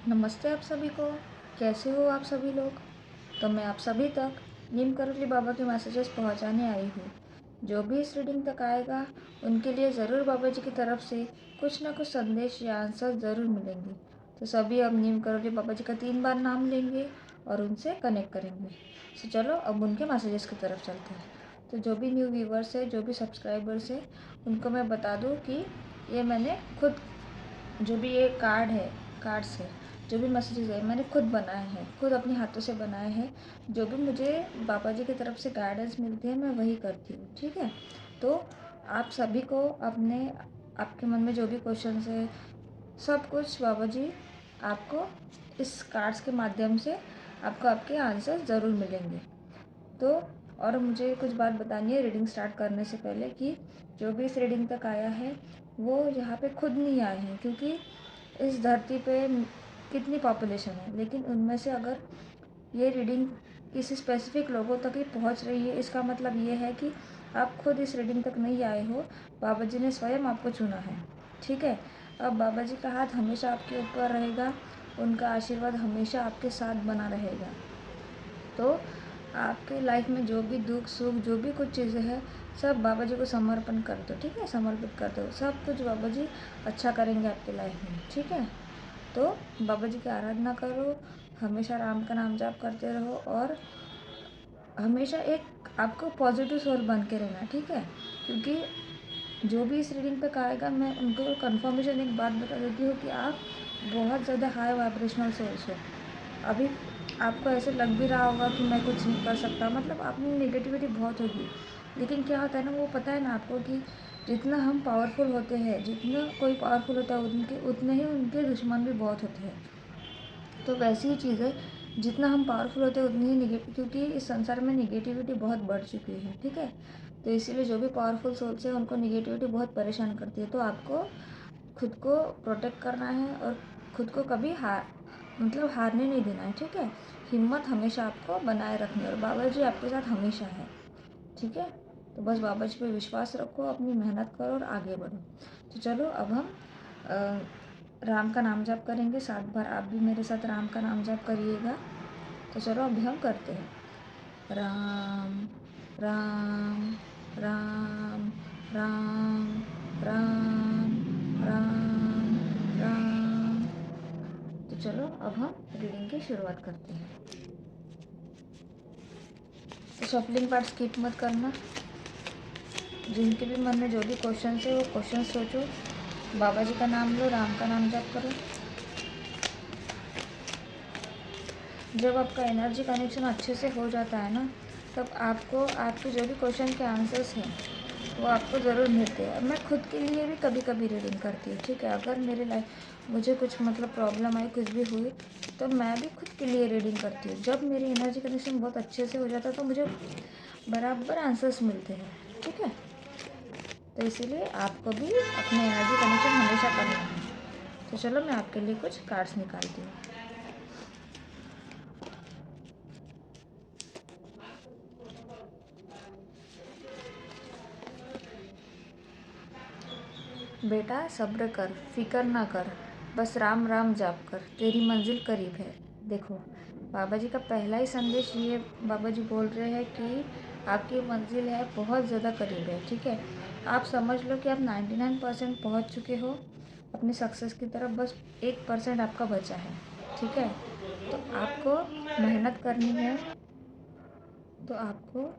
नमस्ते आप सभी को। कैसे हो आप सभी लोग। तो मैं आप सभी तक नीम करोली बाबा के मैसेजेस पहुंचाने आई हूँ। जो भी इस रीडिंग तक आएगा उनके लिए ज़रूर बाबा जी की तरफ से कुछ ना कुछ संदेश या आंसर ज़रूर मिलेंगे। तो सभी अब नीम करोली बाबा जी का 3 बार नाम लेंगे और उनसे कनेक्ट करेंगे। तो चलो अब उनके मैसेजेस की तरफ चलते हैं। तो जो भी न्यू व्यूवर्स है, जो भी सब्सक्राइबर्स है, उनको मैं बता दूँ कि ये मैंने खुद, जो भी ये कार्ड्स है, जो भी मैसेजेस है, मैंने खुद बनाए हैं, खुद अपने हाथों से बनाए हैं। जो भी मुझे बाबा जी की तरफ से गाइडेंस मिलती है मैं वही करती हूँ, ठीक है। तो आप सभी को आपके मन में जो भी क्वेश्चंस है, सब कुछ बाबा जी आपको इस कार्ड्स के माध्यम से आपको आपके आंसर ज़रूर मिलेंगे। तो और मुझे कुछ बात बतानी है रीडिंग स्टार्ट करने से पहले कि जो भी इस रीडिंग तक आया है वो यहाँ पे खुद नहीं आए हैं, क्योंकि इस धरती पे कितनी पॉपुलेशन है, लेकिन उनमें से अगर ये रीडिंग किसी स्पेसिफिक लोगों तक ही पहुंच रही है, इसका मतलब ये है कि आप खुद इस रीडिंग तक नहीं आए हो, बाबा जी ने स्वयं आपको चुना है, ठीक है। अब बाबा जी का हाथ हमेशा आपके ऊपर रहेगा, उनका आशीर्वाद हमेशा आपके साथ बना रहेगा। तो आपके लाइफ में जो भी दुख सुख, जो भी कुछ चीज़ें हैं, सब बाबा जी को समर्पण कर दो, ठीक है, समर्पित कर दो। सब कुछ बाबा जी अच्छा करेंगे आपके लाइफ में, ठीक है। तो बाबा जी की आराधना करो, हमेशा राम का नाम जाप करते रहो और हमेशा एक आपको पॉजिटिव सोल बन के रहना, ठीक है। क्योंकि जो भी इस रीडिंग पे आएगा मैं उनको कंफर्मेशन एक बात बता देती हूँ कि आप बहुत ज़्यादा हाई वाइब्रेशनल सोल्स हो। अभी आपको ऐसे लग भी रहा होगा कि मैं कुछ नहीं कर सकता, मतलब आप में नेगेटिविटी बहुत होगी, लेकिन क्या होता है ना, वो पता है ना आपको कि जितना हम पावरफुल होते हैं, जितना कोई पावरफुल होता है उनके उतने ही उनके दुश्मन भी बहुत होते हैं। तो वैसी ही चीज़ है, जितना हम पावरफुल होते हैं उतनी ही निगेटिव, क्योंकि इस संसार में निगेटिविटी बहुत बढ़ चुकी है, ठीक है। तो इसीलिए जो भी पावरफुल सोल्स है उनको निगेटिविटी बहुत परेशान करती है। तो आपको खुद को प्रोटेक्ट करना है और खुद को कभी हारने नहीं देना है, ठीक है। हिम्मत हमेशा आपको बनाए रखनी है और बाबा जी आपके साथ हमेशा है, ठीक है। तो बस बाबा जी पे विश्वास रखो, अपनी मेहनत करो और आगे बढ़ो। तो चलो अब हम राम का नाम जाप करेंगे 7 बार। आप भी मेरे साथ राम का नाम जाप करिएगा। तो चलो अभी हम करते हैं। राम राम राम राम राम राम राम। तो चलो अब हम रीडिंग की शुरुआत करते हैं। तो शफलिंग पार्ट स्किप मत करना। जिनके भी मन में जो भी क्वेश्चन है वो क्वेश्चन सोचो, बाबा जी का नाम लो, राम का नाम जाप करो। जब आपका एनर्जी कनेक्शन अच्छे से हो जाता है ना, तब आपको आपके जो भी क्वेश्चन के आंसर्स हैं वो आपको ज़रूर मिलते हैं। मैं खुद के लिए भी कभी कभी रीडिंग करती हूँ, ठीक है। अगर मेरे लाइफ मुझे कुछ प्रॉब्लम आई, कुछ भी हुई, तो मैं भी खुद के लिए रीडिंग करती हूँ। जब मेरी एनर्जी कनेक्शन बहुत अच्छे से हो जाता है तो मुझे बराबर आंसर्स मिलते हैं, ठीक है। तो इसीलिए आपको भी अपने एनर्जी कनेक्शन हमेशा करना है। तो चलो मैं आपके लिए कुछ कार्ड्स निकालती हूँ। बेटा सब्र कर, फिक्र ना कर, बस राम राम जाप कर, तेरी मंजिल करीब है। देखो, बाबा जी का पहला ही संदेश ये बाबा जी बोल रहे हैं कि आपकी मंजिल है बहुत ज़्यादा करीब है, ठीक है। आप समझ लो कि आप 99% पहुँच चुके हो अपनी सक्सेस की तरफ, बस 1% आपका बचा है, ठीक है। तो आपको मेहनत करनी है, तो आपको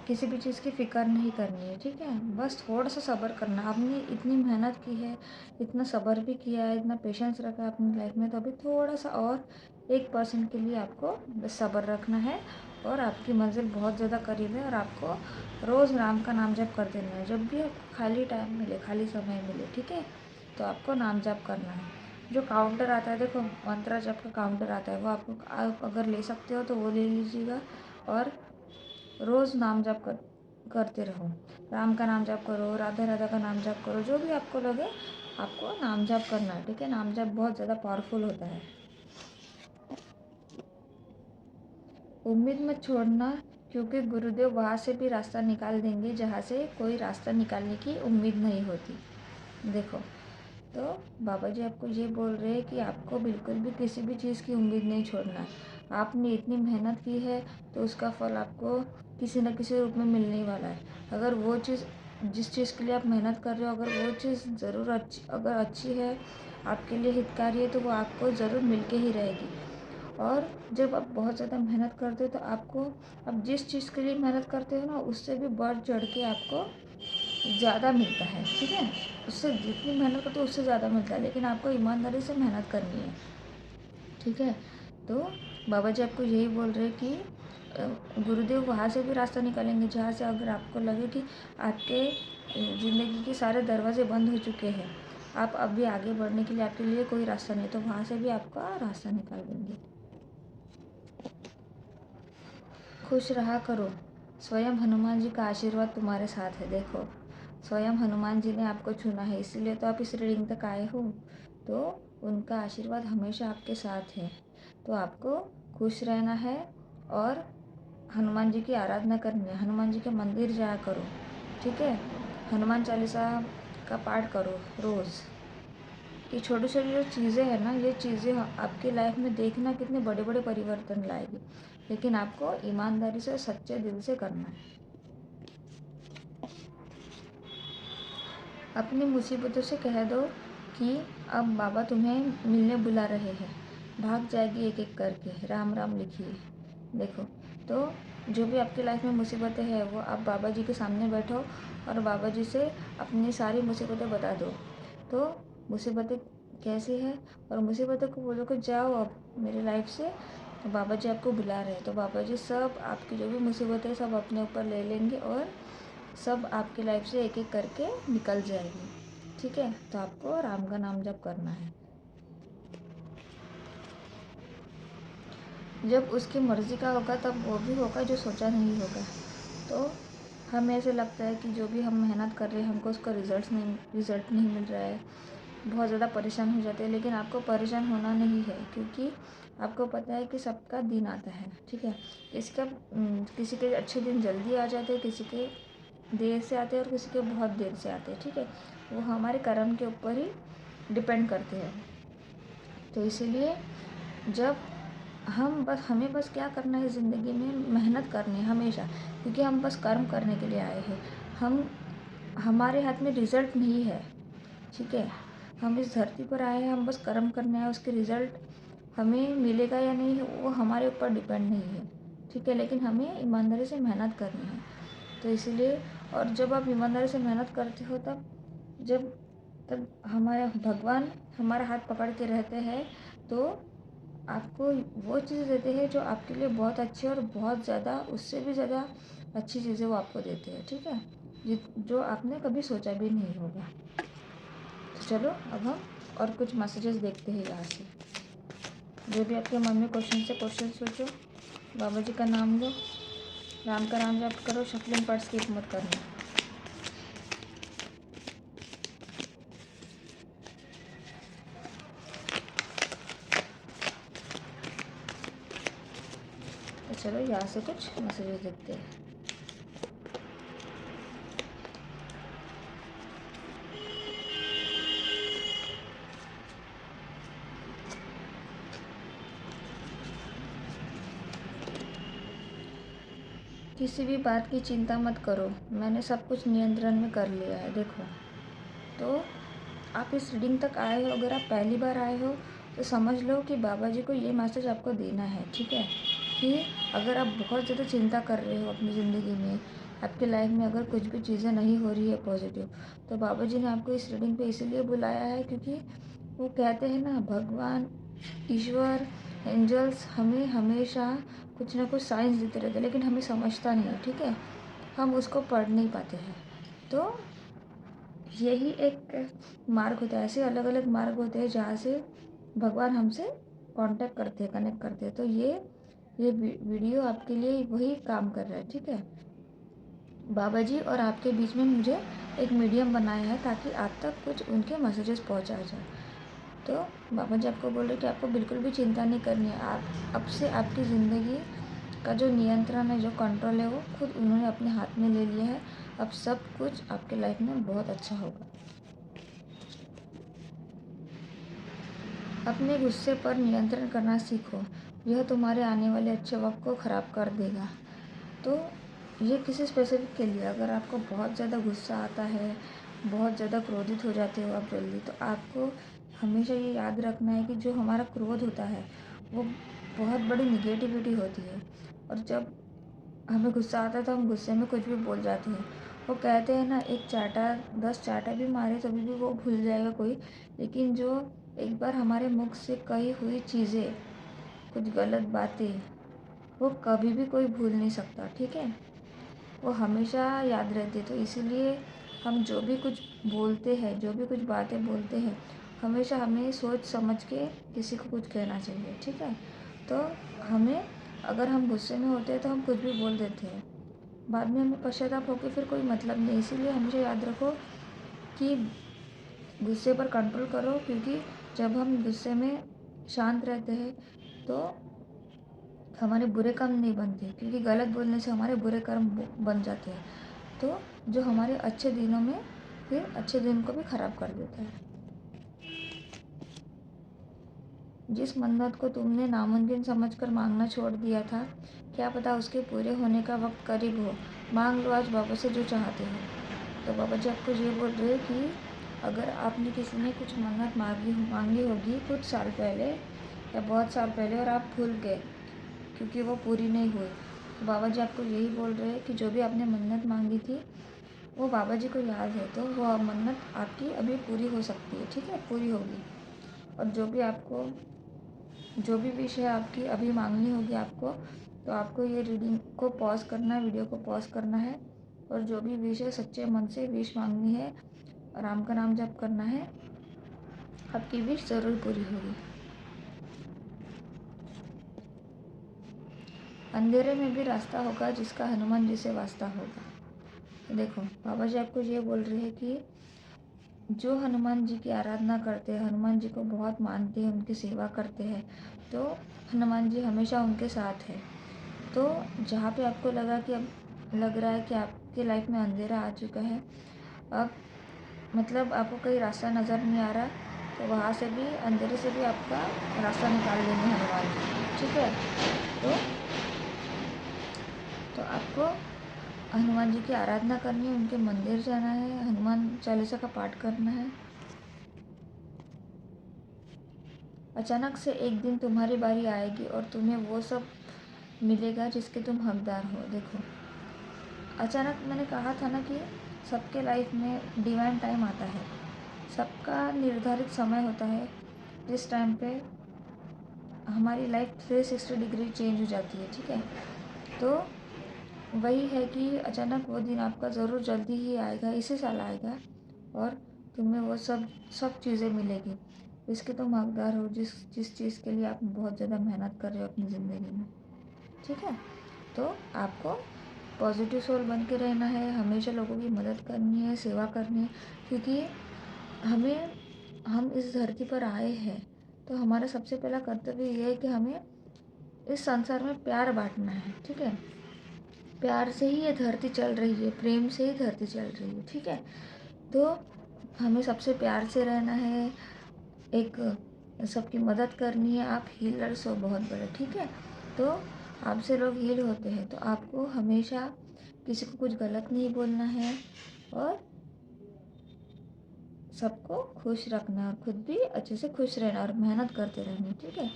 किसी भी चीज़ की फ़िक्र नहीं करनी है, ठीक है। बस थोड़ा सा सब्र करना। आपने इतनी मेहनत की है, इतना सब्र भी किया है, इतना पेशेंस रखा है अपनी लाइफ में, तो अभी थोड़ा सा और 1% के लिए आपको बस सब्र रखना है और आपकी मंजिल बहुत ज़्यादा करीब है। और आपको रोज़ राम का नाम जप कर देना है, जब भी आपको खाली टाइम मिले, खाली समय मिले, ठीक है। तो आपको नाम जप करना है। जो काउंटर आता है, देखो मंत्रा जप का काउंटर आता है, वो आप अगर ले सकते हो तो वो ले लीजिएगा और रोज़ नाम जप करते रहो। राम का नाम जप करो, राधा राधा का नाम जप करो, जो भी आपको लगे आपको नाम जप करना है, ठीक है। नाम जप बहुत ज़्यादा पावरफुल होता है। उम्मीद मत छोड़ना, क्योंकि गुरुदेव वहाँ से भी रास्ता निकाल देंगे जहाँ से कोई रास्ता निकालने की उम्मीद नहीं होती। देखो, तो बाबा जी आपको ये बोल रहे हैं कि आपको बिल्कुल भी किसी भी चीज़ की उम्मीद नहीं छोड़ना है। आपने इतनी मेहनत की है तो उसका फल आपको किसी न किसी रूप में मिलने ही वाला है। अगर वो चीज़, जिस चीज़ के लिए आप मेहनत कर रहे हो, अगर वो चीज़ ज़रूर अच्छी है, आपके लिए हितकारी है, तो वो आपको ज़रूर मिल के ही रहेगी। और जब आप बहुत ज़्यादा मेहनत करते हो तो आपको, आप जिस चीज़ के लिए मेहनत करते हो ना, उससे भी बढ़ चढ़ के आपको ज़्यादा मिलता है। ठीक है, उससे जितनी मेहनत करते हो उससे ज़्यादा मिलता है, लेकिन आपको ईमानदारी से मेहनत करनी है। ठीक है, तो बाबा जी आपको यही बोल रहे हैं कि गुरुदेव वहाँ से भी रास्ता निकालेंगे जहाँ से अगर आपको लगे कि आपके ज़िंदगी के सारे दरवाजे बंद हो चुके हैं, आप अभी आगे बढ़ने के लिए आपके लिए कोई रास्ता नहीं, तो वहाँ से भी आपका रास्ता निकाल देंगे। खुश रहा करो, स्वयं हनुमान जी का आशीर्वाद तुम्हारे साथ है। देखो, स्वयं हनुमान जी ने आपको चुना है, इसीलिए तो आप इस रीडिंग तक आए हो। तो उनका आशीर्वाद हमेशा आपके साथ है। तो आपको खुश रहना है और हनुमान जी की आराधना करनी है। हनुमान जी के मंदिर जाया करो। ठीक है, हनुमान चालीसा का पाठ करो रोज़। ये छोटी छोटी जो चीज़ें हैं ना, ये चीज़ें आपकी लाइफ में देखना कितने बड़े बड़े परिवर्तन लाएगी, लेकिन आपको ईमानदारी से, सच्चे दिल से करना है। अपनी मुसीबतों से कह दो कि अब बाबा तुम्हें मिलने बुला रहे हैं, भाग जाएगी एक एक करके, राम राम लिखिए। देखो, तो जो भी आपकी लाइफ में मुसीबतें हैं, वो आप बाबा जी के सामने बैठो और बाबा जी से अपनी सारी मुसीबतें बता दो। तो मुसीबतें कैसी है, और मुसीबतों को बोलो कि जाओ अब मेरी लाइफ से, तो बाबा जी आपको बुला रहे हैं। तो बाबा जी सब आपकी जो भी मुसीबतें सब अपने ऊपर ले लेंगे और सब आपकी लाइफ से एक एक करके निकल जाएगी। ठीक है, तो आपको राम का नाम जप करना है। जब उसकी मर्ज़ी का होगा तब वो भी होगा जो सोचा नहीं होगा। तो हमें ऐसे लगता है कि जो भी हम मेहनत कर रहे हैं हमको उसका रिज़ल्ट नहीं मिल रहा है, बहुत ज़्यादा परेशान हो जाते हैं, लेकिन आपको परेशान होना नहीं है, क्योंकि आपको पता है कि सबका दिन आता है। ठीक है, किसी के अच्छे दिन जल्दी आ जाते हैं, किसी के देर से आते हैं और किसी के बहुत देर से आते हैं। ठीक है, वो हमारे कर्म के ऊपर ही डिपेंड करते हैं। तो इसीलिए जब हमें बस क्या करना है ज़िंदगी में, मेहनत करनी है हमेशा, क्योंकि हम बस कर्म करने के लिए आए हैं। हमारे हाथ में रिज़ल्ट नहीं है। ठीक है, हम इस धरती पर आए हैं, हम बस कर्म करने आए, उसके रिज़ल्ट हमें मिलेगा या नहीं वो हमारे ऊपर डिपेंड नहीं है। ठीक है, लेकिन हमें ईमानदारी से मेहनत करनी है। तो इसीलिए, और जब आप ईमानदारी से मेहनत करते हो जब तब हमारे भगवान हमारा हाथ पकड़ के रहते हैं, तो आपको वो चीज़ देते हैं जो आपके लिए बहुत अच्छी है, और बहुत ज़्यादा, उससे भी ज़्यादा अच्छी चीज़ें वो आपको देते हैं। ठीक है, जो आपने कभी सोचा भी नहीं होगा। तो चलो अब हम और कुछ मैसेजेस देखते हैं यहाँ से। जो भी आपके मन में क्वेश्चन सोचो, बाबा जी का नाम लो, राम का नाम जप करो, शफलिंग पाठ स्किप मत करना। तो चलो यहाँ से कुछ मैसेजेस देखते हैं। किसी भी बात की चिंता मत करो, मैंने सब कुछ नियंत्रण में कर लिया है। देखो, तो आप इस रीडिंग तक आए हो, अगर आप पहली बार आए हो तो समझ लो कि बाबा जी को ये मैसेज आपको देना है। ठीक है, कि अगर आप बहुत ज़्यादा चिंता कर रहे हो अपनी ज़िंदगी में, आपकी लाइफ में अगर कुछ भी चीज़ें नहीं हो रही है पॉजिटिव, तो बाबा जी ने आपको इस रीडिंग पे इसीलिए बुलाया है, क्योंकि वो कहते हैं ना, भगवान, ईश्वर, एंजल्स हमें हमेशा कुछ ना कुछ साइंस देते रहते हैं, लेकिन हमें समझता नहीं है। ठीक है, हम उसको पढ़ नहीं पाते हैं। तो यही एक मार्ग होता है, ऐसे अलग अलग मार्ग होते हैं जहाँ से भगवान हमसे कांटेक्ट करते हैं, कनेक्ट करते हैं। तो ये वीडियो आपके लिए वही काम कर रहा है। ठीक है, बाबा जी और आपके बीच में मुझे एक मीडियम बनाया है, ताकि आप तक कुछ उनके मैसेजेस पहुँचाए जाए। तो बाबा जी आपको बोल रहे कि आपको बिल्कुल भी चिंता नहीं करनी है। आप अब से आपकी ज़िंदगी का जो नियंत्रण है, जो कंट्रोल है, वो खुद उन्होंने अपने हाथ में ले लिया है। अब सब कुछ आपके लाइफ में बहुत अच्छा होगा। अपने गुस्से पर नियंत्रण करना सीखो, यह तुम्हारे आने वाले अच्छे वक्त को ख़राब कर देगा। तो ये किसी स्पेसिफिक के लिए, अगर आपको बहुत ज़्यादा गुस्सा आता है, बहुत ज़्यादा क्रोधित हो जाते हो आप जल्दी, तो आपको हमेशा ये याद रखना है कि जो हमारा क्रोध होता है वो बहुत बड़ी निगेटिविटी होती है। और जब हमें गुस्सा आता है तो हम गुस्से में कुछ भी बोल जाते हैं। वो कहते हैं ना, एक चाटा 10 चाटा भी मारे तभी भी वो भूल जाएगा कोई, लेकिन जो एक बार हमारे मुख से कही हुई चीज़ें, कुछ गलत बातें, वो कभी भी कोई भूल नहीं सकता, ठीक है। वो हमेशा याद रहती है। तो इसीलिए हम जो भी कुछ बोलते हैं, जो भी कुछ बातें बोलते हैं, हमेशा हमें सोच समझ के किसी को कुछ कहना चाहिए, ठीक है। तो हमें, अगर हम गुस्से में होते हैं तो हम कुछ भी बोल देते हैं, बाद में हमें पश्चाताप होकर फिर कोई मतलब नहीं। इसीलिए हमेशा याद रखो कि गुस्से पर कंट्रोल करो, क्योंकि जब हम गुस्से में शांत रहते हैं तो हमारे बुरे कर्म नहीं बनते, क्योंकि गलत बोलने से हमारे बुरे कर्म बन जाते हैं। तो जो हमारे अच्छे दिनों में फिर अच्छे दिन को भी ख़राब कर देता है। जिस मन्नत को तुमने नामुमकिन समझकर मांगना छोड़ दिया था, क्या पता उसके पूरे होने का वक्त करीब हो। मांग लो आज बाबा से जो चाहते हो। तो बाबा जी आपको ये बोल रहे हैं कि अगर आपने किसी ने कुछ मन्नत मांगी होगी कुछ साल पहले या बहुत साल पहले और आप भूल गए क्योंकि वो पूरी नहीं हुई, तो बाबा जी आपको यही बोल रहे हैं कि जो भी आपने मन्नत मांगी थी वो बाबा जी को याद है, तो वो मन्नत आपकी अभी पूरी हो सकती है, ठीक है, पूरी होगी। और जो भी विषय आपकी अभी मांगनी होगी आपको, तो आपको ये रीडिंग को पॉज करना है, वीडियो को पॉज करना है, और जो भी विषय सच्चे मन से विश मांगनी है, राम का नाम जप करना है, आपकी विश ज़रूर पूरी होगी। अंधेरे में भी रास्ता होगा जिसका हनुमान जी से वास्ता होगा। तो देखो बाबा जी आपको ये बोल रहे हैं कि जो हनुमान जी की आराधना करते हैं, हनुमान जी को बहुत मानते हैं, उनकी सेवा करते हैं, तो हनुमान जी हमेशा उनके साथ है। तो जहाँ पे आपको लग रहा है कि आपकी लाइफ में अंधेरा आ चुका है, अब मतलब आपको कहीं रास्ता नज़र नहीं आ रहा, तो वहाँ से भी, अंधेरे से भी आपका रास्ता निकाल देंगे हनुमान जी, ठीक है। तो आपको हनुमान जी की आराधना करनी है, उनके मंदिर जाना है, हनुमान चालीसा का पाठ करना है। अचानक से एक दिन तुम्हारी बारी आएगी और तुम्हें वो सब मिलेगा जिसके तुम हकदार हो। देखो अचानक, मैंने कहा था ना कि सबके लाइफ में डिवाइन टाइम आता है, सबका निर्धारित समय होता है जिस टाइम पे हमारी लाइफ 360 डिग्री चेंज हो जाती है, ठीक है। तो वही है कि अचानक वो दिन आपका ज़रूर जल्दी ही आएगा, इसी साल आएगा, और तुम्हें वो सब चीज़ें मिलेगी जिसके तुम हकदार हो, जिस चीज़ के लिए आप बहुत ज़्यादा मेहनत कर रहे हो अपनी ज़िंदगी में, ठीक है। तो आपको पॉजिटिव सोल बन के रहना है, हमेशा लोगों की मदद करनी है, सेवा करनी है, क्योंकि हम इस धरती पर आए हैं, तो हमारा सबसे पहला कर्तव्य ये है कि हमें इस संसार में प्यार बांटना है, ठीक है। प्यार से ही ये धरती चल रही है, प्रेम से ही धरती चल रही है, ठीक है। तो हमें सबसे प्यार से रहना है, एक सबकी मदद करनी है। आप हीलर्स हो बहुत बड़े, ठीक है। तो आपसे लोग हील होते हैं, तो आपको हमेशा किसी को कुछ गलत नहीं बोलना है और सबको खुश रखना है, और खुद भी अच्छे से खुश रहना और मेहनत करते रहना, ठीक है।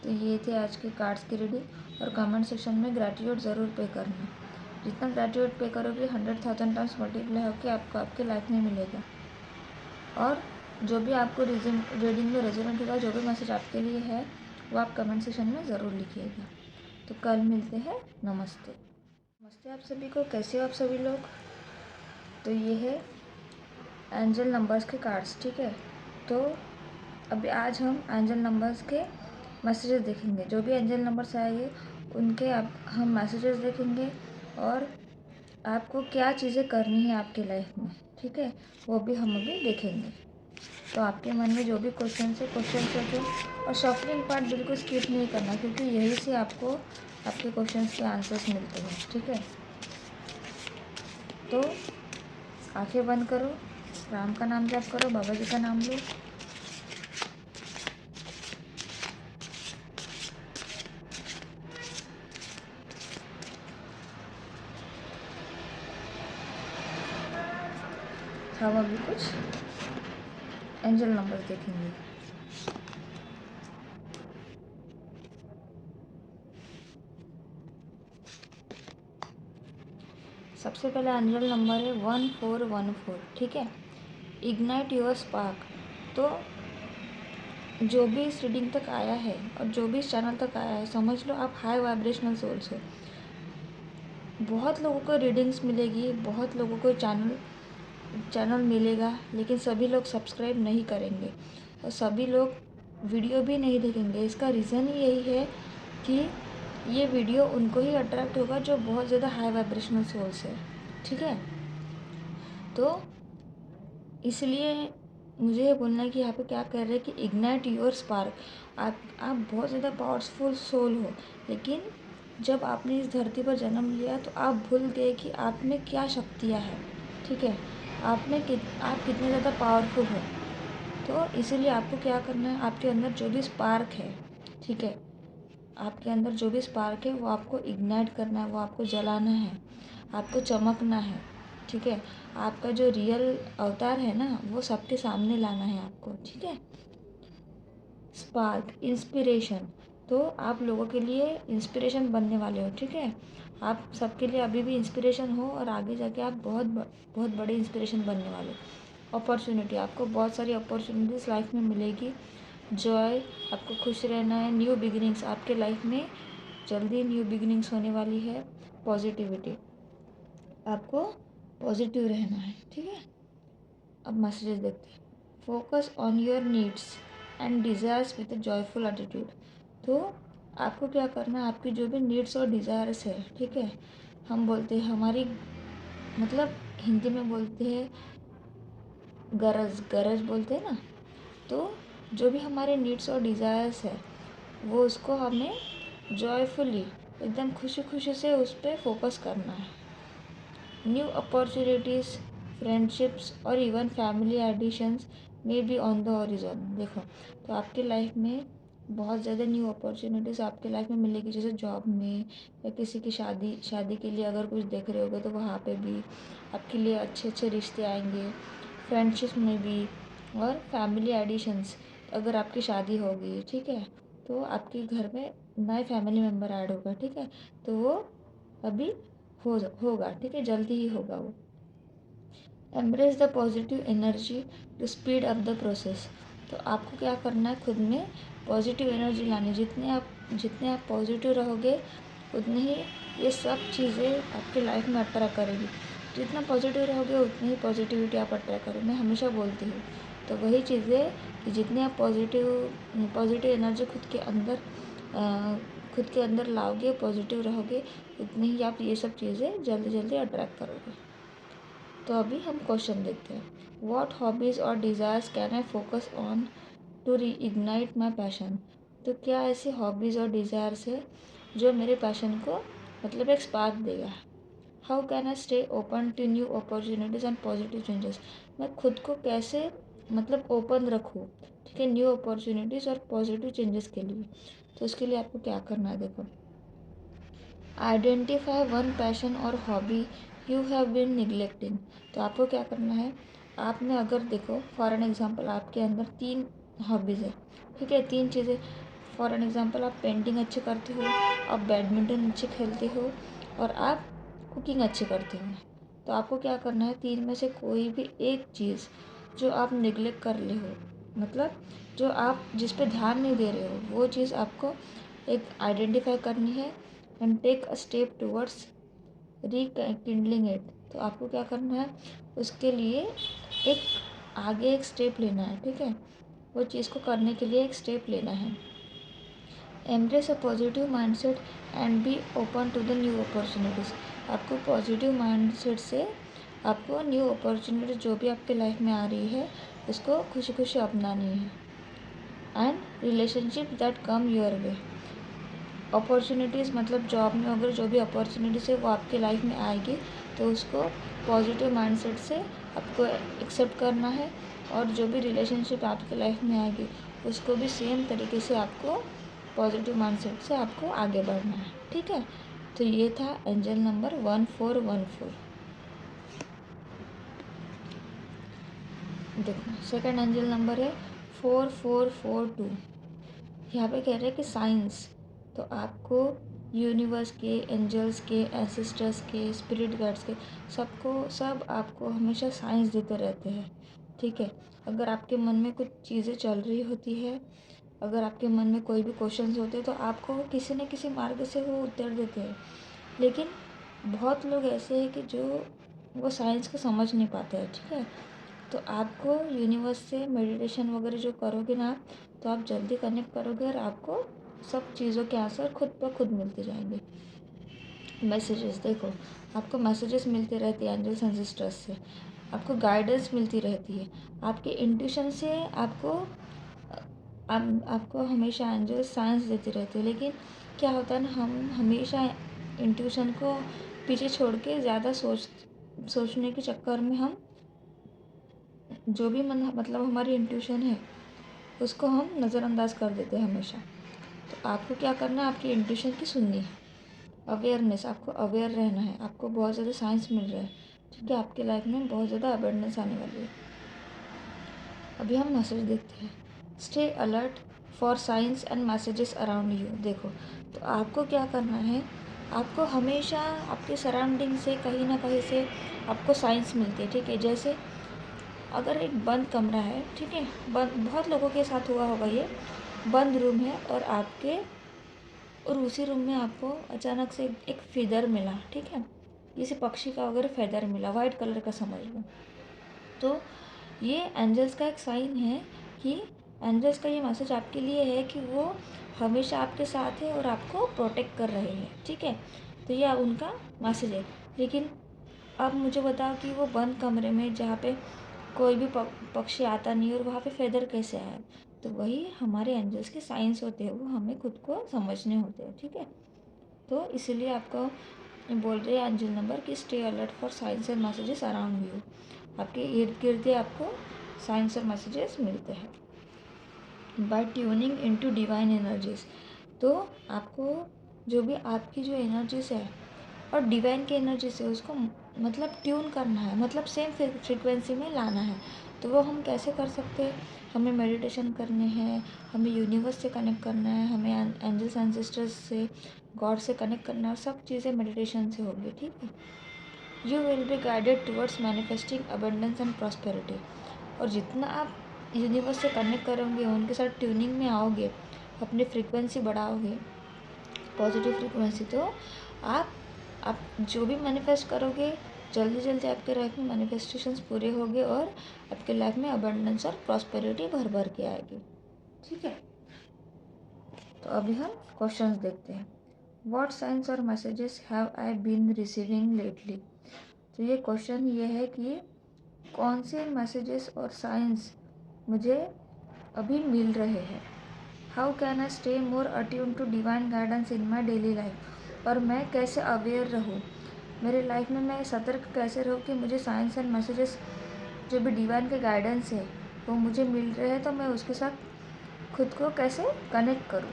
तो ये थे आज के कार्ड्स की रीडिंग, और कमेंट सेक्शन में ग्रैटिट्यूड ज़रूर पे करना। जितना ग्रैटिट्यूड पे करोगे 100,000 टाइम्स मल्टीप्लाई होकर आपको आपके लाइफ में मिलेगा। और जो भी आपको रीडिंग में रेजोनेट होगा, जो भी मैसेज आपके लिए है, वो आप कमेंट सेक्शन में ज़रूर लिखिएगा। तो कल मिलते हैं। नमस्ते। नमस्ते आप सभी को, कैसे हो आप सभी लोग। तो ये है एंजल नंबर्स के कार्ड्स, ठीक है। तो अभी आज हम एंजल नंबर्स के मैसेजेस देखेंगे। जो भी एंजल नंबर्स आएंगे उनके हम मैसेजेस देखेंगे, और आपको क्या चीज़ें करनी है आपकी लाइफ में, ठीक है, वो भी हम अभी देखेंगे। तो आपके मन में जो भी क्वेश्चन सोचो, और शफलिंग पार्ट बिल्कुल स्किप नहीं करना, क्योंकि यही से आपको आपके क्वेश्चंस के आंसर्स मिलते हैं, ठीक है। तो आंखें बंद करो, राम का नाम जप करो, बाबा जी का नाम लो, हम अभी कुछ एंजल नंबर देखेंगे। सबसे पहला एंजल नंबर है 1414, ठीक है। Ignite your spark. तो जो भी इस रीडिंग तक आया है और जो भी इस चैनल तक आया है, समझ लो आप हाई वाइब्रेशनल सोल्स हो। बहुत लोगों को रीडिंग्स मिलेगी, बहुत लोगों को चैनल मिलेगा, लेकिन सभी लोग सब्सक्राइब नहीं करेंगे और सभी लोग वीडियो भी नहीं देखेंगे। इसका रीज़न ही यही है कि ये वीडियो उनको ही अट्रैक्ट होगा जो बहुत ज़्यादा हाई वाइब्रेशनल सोल्स है, ठीक है। तो इसलिए मुझे ये बोलना है कि यहाँ पे क्या कर रहे हैं कि इग्नाइट योर स्पार्क। आप बहुत ज़्यादा पावरफुल सोल हो, लेकिन जब आपने इस धरती पर जन्म लिया तो आप भूल गए कि आप में क्या शक्तियाँ हैं, ठीक है। आप कितने ज़्यादा पावरफुल हो। तो इसीलिए आपको क्या करना है, आपके अंदर जो भी स्पार्क है, ठीक है, आपके अंदर जो भी स्पार्क है वो आपको इग्नाइट करना है, वो आपको जलाना है, आपको चमकना है, ठीक है। आपका जो रियल अवतार है ना, वो सबके सामने लाना है आपको, ठीक है। Spark inspiration. तो आप लोगों के लिए इंस्पिरेशन बनने वाले हो, ठीक है। आप सबके लिए अभी भी इंस्पिरेशन हो और आगे जाके आप बहुत बड़े इंस्पिरेशन बनने वाले हो। अपॉर्चुनिटी, आपको बहुत सारी अपॉर्चुनिटीज़ लाइफ में मिलेगी। जॉय, आपको खुश रहना है। न्यू बिगिनिंग्स, आपके लाइफ में जल्दी न्यू बिगिनिंग्स होने वाली है। पॉजिटिविटी, आपको पॉजिटिव रहना है, ठीक है। अब मैसेजेस देखते हैं। Focus on your needs and desires with a joyful attitude. तो आपको क्या करना है, आपकी जो भी नीड्स और डिज़ायर्स है, ठीक है, हम बोलते हैं हमारी, मतलब हिंदी में बोलते हैं गरज बोलते हैं ना। तो जो भी हमारे नीड्स और डिज़ायर्स है वो उसको हमें जॉयफुली, एकदम खुशी खुशी से उस पर फोकस करना है। न्यू अपॉर्चुनिटीज़, फ्रेंडशिप्स और even family additions may be on the horizon. देखो, तो आपकी लाइफ में बहुत ज़्यादा न्यू अपॉर्चुनिटीज़ आपके लाइफ में मिलेगी, जैसे जॉब में या किसी की शादी के लिए अगर कुछ देख रहे होगे तो वहाँ पे भी आपके लिए अच्छे अच्छे रिश्ते आएंगे। फ्रेंडशिप में भी, और फैमिली एडिशंस, अगर आपकी शादी होगी, ठीक है, तो आपके घर में नए फैमिली मेम्बर ऐड होगा, ठीक है। तो वो अभी होगा, ठीक है, जल्दी ही होगा वो। Embrace the positive energy to speed up the process. तो आपको क्या करना है, खुद में पॉजिटिव एनर्जी लानी। जितने आप पॉजिटिव रहोगे उतने ही ये सब चीज़ें आपकी लाइफ में अट्रैक्ट करेगी। जितना पॉजिटिव रहोगे उतनी ही पॉजिटिविटी आप अट्रैक्ट करोगे। मैं हमेशा बोलती हूँ, तो वही चीज़ें कि जितनी आप पॉजिटिव एनर्जी खुद के अंदर लाओगे, पॉजिटिव रहोगे, उतनी ही आप ये सब चीज़ें जल्दी जल्दी अट्रैक्ट करोगे। तो अभी हम क्वेश्चन देखते हैं। व्हाट हॉबीज़ और desires can I focus on to reignite my passion. तो क्या ऐसी हॉबीज़ और डिज़ायर्स है जो मेरे पैशन को मतलब एक स्पार्क देगा। How can I stay open to new opportunities and positive changes. मैं खुद को कैसे मतलब ओपन रखूँ, ठीक है, न्यू अपॉर्चुनिटीज़ और पॉजिटिव चेंजेस के लिए। तो उसके लिए आपको क्या करना है, देखो, आइडेंटिफाई वन पैशन और hobby you have been neglecting. तो आपको क्या करना है, आपने अगर देखो फॉर एन एग्जांपल आपके अंदर 3 हॉबीज़ है, ठीक है, 3 चीज़ें। फॉर एन एग्जांपल आप पेंटिंग अच्छी करते हो, आप बैडमिंटन अच्छे खेलते हो और आप कुकिंग अच्छी करते हो। तो आपको क्या करना है, 3 में से कोई भी एक चीज़ जो आप निगलेक्ट कर रहे हो, मतलब जो आप जिस पे ध्यान नहीं दे रहे हो, वो चीज़ आपको एक आइडेंटिफाई करनी है and take a step towards rekindling it. तो आपको क्या करना है, उसके लिए एक स्टेप लेना है, ठीक है, वो चीज़ को करने के लिए एक स्टेप लेना है। Embrace a positive mindset and be open to the new opportunities. आपको पॉजिटिव माइंडसेट से आपको न्यू अपॉर्चुनिटी जो भी आपके लाइफ में आ रही है उसको खुशी खुशी अपनानी है। And relationship that come your way. Opportunities मतलब जॉब में अगर जो भी अपॉर्चुनिटीज़ है वो आपके लाइफ में आएगी तो उसको पॉजिटिव माइंडसेट से आपको एक्सेप्ट करना है, और जो भी रिलेशनशिप आपके लाइफ में आएगी उसको भी सेम तरीके से आपको पॉजिटिव माइंडसेट से आपको आगे बढ़ना है, ठीक है। तो ये था एंजल नंबर 1414। देखो सेकंड एंजल नंबर है 4442। यहाँ पे कह रहे हैं कि साइंस, तो आपको यूनिवर्स के, एंजल्स के, एंसेस्टर्स के, स्पिरिट गाइड्स के, सब आपको हमेशा साइंस देते रहते हैं। ठीक है, अगर आपके मन में कुछ चीज़ें चल रही होती है, अगर आपके मन में कोई भी क्वेश्चंस होते हैं, तो आपको किसी न किसी मार्ग से वो उत्तर देते हैं। लेकिन बहुत लोग ऐसे हैं कि जो वो साइंस को समझ नहीं पाते हैं। ठीक है, तो आपको यूनिवर्स से मेडिटेशन वगैरह जो करोगे ना, तो आप जल्दी कनेक्ट करोगे और आपको सब चीज़ों के आंसर खुद ब खुद मिलते जाएंगे। मैसेजेस देखो, आपको मैसेजेस मिलते रहते हैं एंजल्स एंड सिस्टर्स से, आपको गाइडेंस मिलती रहती है, आपके इंट्यूशन से आपको हमेशा एंजल्स साइंस देती रहती है। लेकिन क्या होता है ना, हम हमेशा इंट्यूशन को पीछे छोड़ के ज़्यादा सोचने के चक्कर में हम जो भी मतलब हमारी इंट्यूशन है उसको हम नज़रअंदाज कर देते हैं हमेशा। तो आपको क्या करना है, आपकी इंट्यूशन की सुननी है, अवेयरनेस, आपको अवेयर रहना है। आपको बहुत ज़्यादा साइंस मिल रहा है। ठीक है, आपकी लाइफ में बहुत ज़्यादा अबेंडेंस आने वाली है। अभी हम मैसेज देखते हैं, stay alert for signs and messages around you. देखो, तो आपको क्या करना है, आपको हमेशा आपके सराउंडिंग से कहीं ना कहीं से आपको साइंस मिलती है। ठीक है, जैसे अगर एक बंद कमरा है, ठीक है, बहुत लोगों के साथ हुआ होगा, ये बंद रूम है और उसी रूम में आपको अचानक से एक फेदर मिला। ठीक है, किसी पक्षी का वगैरह फेदर मिला, वाइट कलर का समझ लो। तो ये एंजल्स का एक साइन है कि एंजल्स का ये मैसेज आपके लिए है कि वो हमेशा आपके साथ है और आपको प्रोटेक्ट कर रहे हैं। ठीक है, तो ये उनका मैसेज है। लेकिन अब मुझे बताओ कि वो बंद कमरे में जहाँ पे कोई भी पक्षी आता नहीं और वहाँ पे फेदर कैसे आया, तो वही हमारे एंजल्स के साइंस होते हैं, वो हमें खुद को समझने होते हैं। ठीक है, तो इसीलिए आपको बोल रहे हैं एंजल नंबर कि stay alert for signs and messages around you. आपके इर्द गिर्द आपको साइंस और मैसेजेस मिलते हैं by tuning into divine energies. तो आपको जो भी आपकी जो एनर्जीज है और डिवाइन की एनर्जी से उसको मतलब ट्यून करना है, मतलब सेम फ्रिक्वेंसी में लाना है। तो वो हम कैसे कर सकते हैं, हमें मेडिटेशन करने हैं, हमें यूनिवर्स से कनेक्ट करना है, हमें एंजल्स एंसेस्टर्स से, गॉड से कनेक्ट करना है, सब चीज़ें मेडिटेशन से होगी। ठीक है, you will be guided towards manifesting abundance and prosperity. और जितना आप यूनिवर्स से कनेक्ट करोगे, उनके साथ ट्यूनिंग में आओगे, अपनी फ्रीक्वेंसी बढ़ाओगे, पॉजिटिव फ्रीक्वेंसी, तो आप जो भी मैनिफेस्ट करोगे, जल्दी जल्दी आपके लाइफ में मैनिफेस्टेशंस पूरे होंगे और आपके लाइफ में अबंडेंस और प्रॉस्पेरिटी भर भर के आएगी। ठीक है, तो अभी हम क्वेश्चंस देखते हैं। व्हाट साइंस और messages have I been receiving lately. तो ये क्वेश्चन ये है कि कौन से मैसेजेस और साइंस मुझे अभी मिल रहे हैं। How can I stay more attuned to divine guidance in my daily life. और मैं कैसे अवेयर रहूँ, मेरे लाइफ में मैं सतर्क कैसे रहूँ कि मुझे साइंस एंड मैसेजेस जो भी डिवाइन के गाइडेंस है वो मुझे मिल रहे हैं, तो मैं उसके साथ खुद को कैसे कनेक्ट करूँ।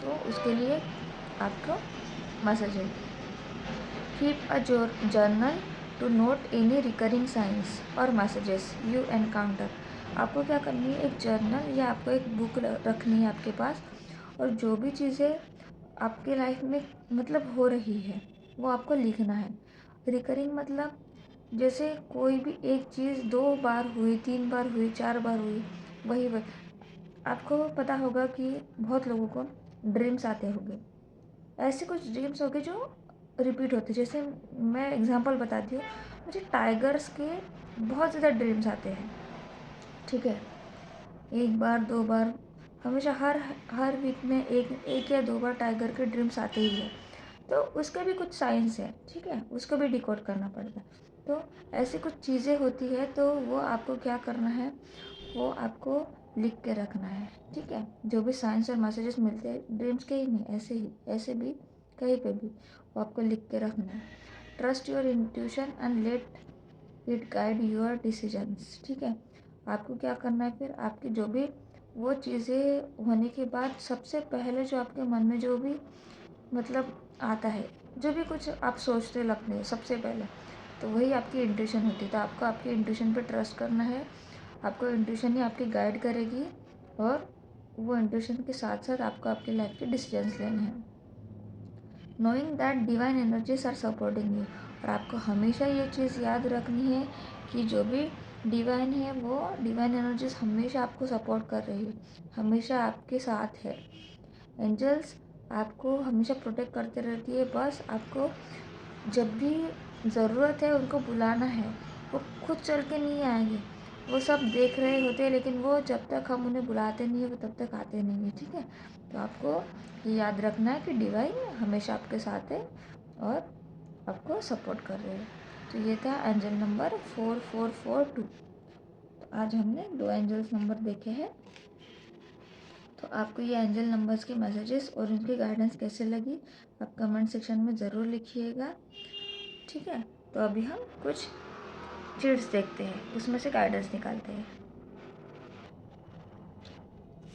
तो उसके लिए आपको मैसेज है, keep a journal to note any recurring signs और मैसेजेस यू एनकाउंटर। आपको क्या करनी है, एक जर्नल या आपको एक बुक रखनी है आपके पास, और जो भी चीज़ें आपके लाइफ में मतलब हो रही है वो आपको लिखना है। रिकरिंग मतलब जैसे कोई भी एक चीज़ 2 बार हुई, 3 बार हुई, 4 बार हुई, वही आपको पता होगा कि बहुत लोगों को ड्रीम्स आते होंगे, ऐसे कुछ ड्रीम्स होंगे जो रिपीट होते। जैसे मैं एग्जांपल बताती हूँ, मुझे टाइगर्स के बहुत ज़्यादा ड्रीम्स आते हैं। ठीक है, एक बार 2 बार, हमेशा हर वीक में एक या 2 बार टाइगर के ड्रीम्स आते ही है। तो उसके भी कुछ साइंस है। ठीक है, उसको भी डिकोड करना पड़ता है। तो ऐसी कुछ चीज़ें होती है, तो वो आपको क्या करना है, वो आपको लिख के रखना है। ठीक है, जो भी साइंस और मैसेजेस मिलते हैं, ड्रीम्स के ही नहीं, ऐसे भी कहीं पे भी, वो आपको लिख के रखना है। Trust your intuition and let it guide your decisions. ठीक है, आपको क्या करना है फिर, आपकी जो भी वो चीज़ें होने के बाद सबसे पहले जो आपके मन में जो भी मतलब आता है, जो भी कुछ आप सोचते लगते हैं सबसे पहले, तो वही आपकी इंट्यूशन होती है। तो आपको आपकी इंट्यूशन पे ट्रस्ट करना है आपको इंट्यूशन ही आपकी गाइड करेगी और वो इंट्यूशन के साथ साथ आपको आपकी लाइफ के डिसीजंस लेने हैं। Knowing that divine energies are supporting you, और आपको हमेशा ये चीज़ याद रखनी है कि जो भी डिवाइन है वो डिवाइन एनर्जीज हमेशा आपको सपोर्ट कर रही है, हमेशा आपके साथ है। एंजल्स आपको हमेशा प्रोटेक्ट करते रहती है, बस आपको जब भी ज़रूरत है उनको बुलाना है। वो खुद चल के नहीं आएंगे, वो सब देख रहे होते हैं, लेकिन वो जब तक हम उन्हें बुलाते नहीं है वो तब तक आते नहीं है, ठीक है। तो आपको ये याद रखना है कि डिवाइन हमेशा आपके साथ है और आपको सपोर्ट कर रहे हैं। तो ये था एंजल नंबर 4442। तो आज हमने 2 एंजल्स नंबर देखे हैं। तो आपको ये एंजल नंबर्स के मैसेजेस और उनकी गाइडेंस कैसे लगी आप कमेंट सेक्शन में ज़रूर लिखिएगा, ठीक है। तो अभी हम कुछ चीट्स देखते हैं, उसमें से गाइडेंस निकालते हैं।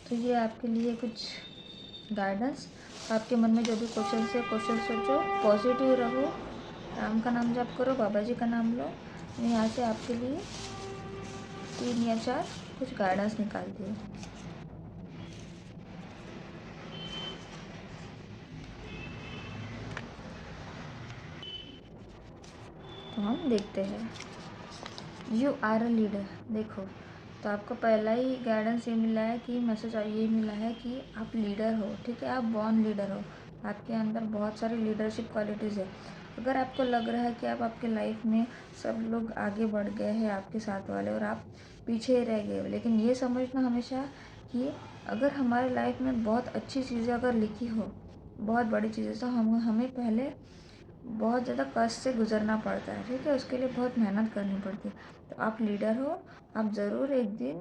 तो ये आपके लिए कुछ गाइडेंस। आपके मन में जो भी क्वेश्चन है क्वेश्चन सोचो, पॉजिटिव रहो, राम का नाम जप करो, बाबा जी का नाम लो। यहाँ से आपके लिए 3 या 4 कुछ गाइडेंस निकालती है। तो हम देखते हैं। You are a leader. देखो, तो आपको पहला ही गाइडेंस ये मिला है कि मैसेज ये मिला है कि आप लीडर हो, ठीक है। आप बॉर्न लीडर हो, आपके अंदर बहुत सारी लीडरशिप क्वालिटीज़ है। अगर आपको लग रहा है कि आप आपके लाइफ में सब लोग आगे बढ़ गए हैं आपके साथ वाले और आप पीछे ही रह गए, लेकिन ये समझना हमेशा कि अगर हमारे लाइफ में बहुत अच्छी चीज़ें अगर लिखी हो, बहुत बड़ी चीज़ें, तो हमें पहले बहुत ज़्यादा कष्ट से गुजरना पड़ता है, ठीक है। उसके लिए बहुत मेहनत करनी पड़ती है। तो आप लीडर हो, आप ज़रूर एक दिन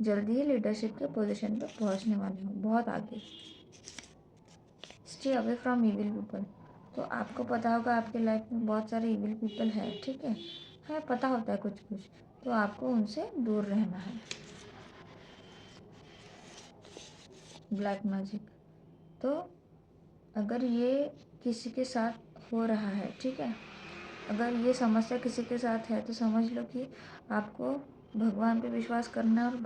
जल्दी ही लीडरशिप के पोजीशन पर पहुंचने वाले हो, बहुत आगे। Stay away from evil people. तो आपको पता होगा आपके लाइफ में बहुत सारे इविल पीपल है, ठीक है। हमें पता होता है कुछ कुछ, तो आपको उनसे दूर रहना है। Black magic. तो अगर ये किसी के साथ हो रहा है, ठीक है, अगर ये समस्या किसी के साथ है तो समझ लो कि आपको भगवान पे विश्वास करना है और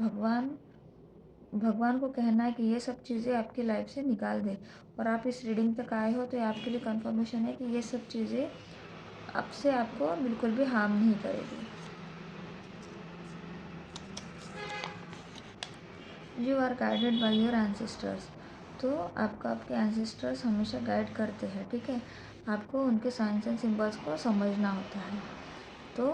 भगवान को कहना है कि ये सब चीज़ें आपकी लाइफ से निकाल दे। और आप इस रीडिंग तक आए हो तो ये आपके लिए कंफर्मेशन है कि ये सब चीज़ें आपको बिल्कुल भी हार्म नहीं करेगी। You are guided by your ancestors. तो आपको आपके एंसेस्टर्स हमेशा गाइड करते हैं, ठीक है। आपको उनके साइंस एंड सिंबल्स को समझना होता है। तो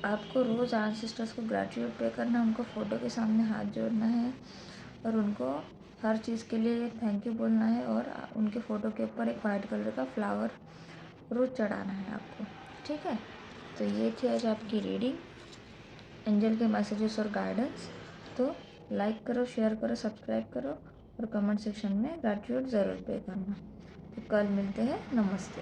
आपको रोज़ एंसेस्टर्स को ग्रैटिट्यूड पे करना है, उनको फ़ोटो के सामने हाथ जोड़ना है और उनको हर चीज़ के लिए थैंक यू बोलना है और उनके फ़ोटो के ऊपर एक वाइट कलर का फ्लावर रोज़ चढ़ाना है आपको, ठीक है। तो ये थी आज आपकी रीडिंग, एंजल के मैसेजेस और गाइडेंस। तो लाइक करो, शेयर करो, सब्सक्राइब करो और कमेंट सेक्शन में ग्रैटिट्यूड ज़रूर पे करना। तो कल मिलते हैं, नमस्ते।